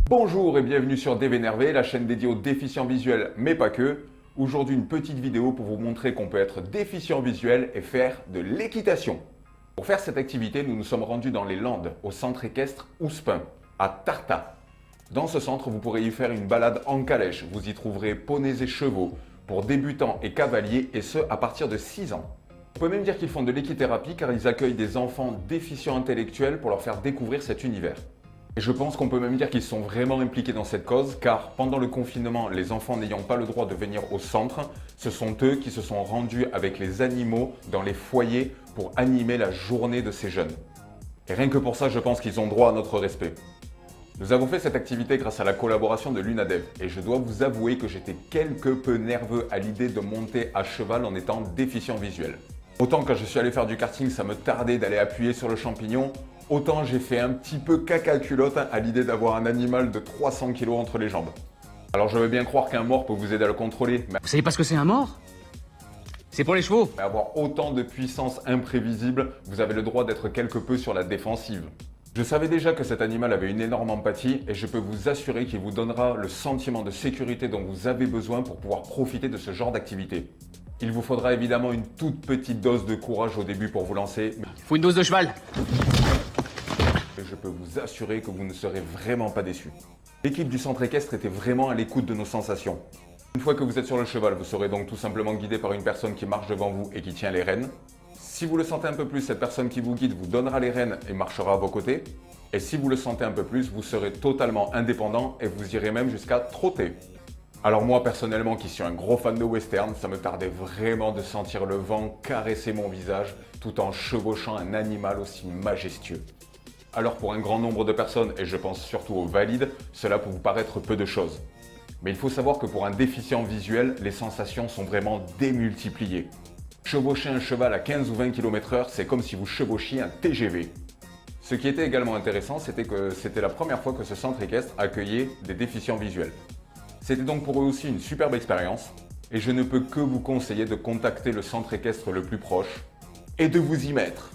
Bonjour et bienvenue sur DVNRV, la chaîne dédiée aux déficients visuels, mais pas que. Aujourd'hui, une petite vidéo pour vous montrer qu'on peut être déficient visuel et faire de l'équitation. Pour faire cette activité, nous nous sommes rendus dans les Landes, au centre équestre Ouspin, à Tarta. Dans ce centre, vous pourrez y faire une balade en calèche. Vous y trouverez poneys et chevaux pour débutants et cavaliers, et ce à partir de 6 ans. On peut même dire qu'ils font de l'équithérapie car ils accueillent des enfants déficients intellectuels pour leur faire découvrir cet univers. Et je pense qu'on peut même dire qu'ils sont vraiment impliqués dans cette cause car pendant le confinement, les enfants n'ayant pas le droit de venir au centre, ce sont eux qui se sont rendus avec les animaux dans les foyers pour animer la journée de ces jeunes. Et rien que pour ça, je pense qu'ils ont droit à notre respect. Nous avons fait cette activité grâce à la collaboration de l'UNADEV et je dois vous avouer que j'étais quelque peu nerveux à l'idée de monter à cheval en étant déficient visuel. Autant quand je suis allé faire du karting, ça me tardait d'aller appuyer sur le champignon, autant j'ai fait un petit peu caca culotte à l'idée d'avoir un animal de 300 kg entre les jambes. Alors je veux bien croire qu'un mors peut vous aider à le contrôler, mais Vous savez pas ce que c'est un mort? C'est pour les chevaux. avoir autant de puissance imprévisible, vous avez le droit d'être quelque peu sur la défensive. Je savais déjà que cet animal avait une énorme empathie et je peux vous assurer qu'il vous donnera le sentiment de sécurité dont vous avez besoin pour pouvoir profiter de ce genre d'activité. Il vous faudra évidemment une toute petite dose de courage au début pour vous lancer, mais Faut une dose de cheval. je peux vous assurer que vous ne serez vraiment pas déçus. L'équipe du centre équestre était vraiment à l'écoute de nos sensations. Une fois que vous êtes sur le cheval, vous serez donc tout simplement guidé par une personne qui marche devant vous et qui tient les rênes. Si vous le sentez un peu plus, cette personne qui vous guide vous donnera les rênes et marchera à vos côtés. Et si vous le sentez un peu plus, vous serez totalement indépendant et vous irez même jusqu'à trotter. Alors moi personnellement qui suis un gros fan de western, ça me tardait vraiment de sentir le vent caresser mon visage tout en chevauchant un animal aussi majestueux. Alors pour un grand nombre de personnes, et je pense surtout aux valides, cela peut vous paraître peu de choses. Mais il faut savoir que pour un déficient visuel, les sensations sont vraiment démultipliées. Chevaucher un cheval à 15 ou 20 km/h, c'est comme si vous chevauchiez un TGV. Ce qui était également intéressant, c'était que c'était la première fois que ce centre équestre accueillait des déficients visuels. C'était donc pour eux aussi une superbe expérience, et je ne peux que vous conseiller de contacter le centre équestre le plus proche et de vous y mettre.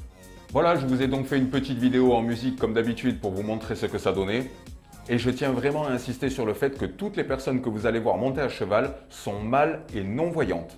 Voilà, je vous ai donc fait une petite vidéo en musique comme d'habitude pour vous montrer ce que ça donnait. Et je tiens vraiment à insister sur le fait que toutes les personnes que vous allez voir monter à cheval sont mâles et non-voyantes.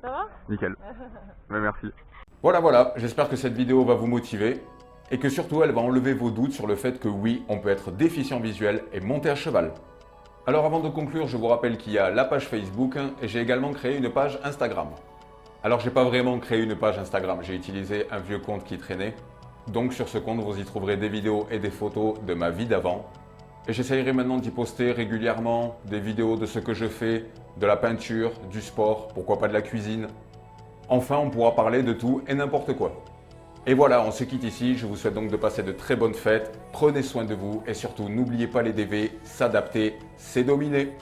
Ça va? Nickel. Mais merci. Voilà, j'espère que cette vidéo va vous motiver et que surtout elle va enlever vos doutes sur le fait que oui, on peut être déficient visuel et monter à cheval. Alors avant de conclure, je vous rappelle qu'il y a la page Facebook et j'ai également créé une page Instagram. Alors j'ai pas vraiment créé une page Instagram, j'ai utilisé un vieux compte qui traînait. Donc sur ce compte, vous y trouverez des vidéos et des photos de ma vie d'avant. Et j'essayerai maintenant d'y poster régulièrement des vidéos de ce que je fais, de la peinture, du sport, pourquoi pas de la cuisine. Enfin, on pourra parler de tout et n'importe quoi. Et voilà, on se quitte ici. Je vous souhaite donc de passer de très bonnes fêtes. Prenez soin de vous et surtout, n'oubliez pas les DV, s'adapter, c'est dominer.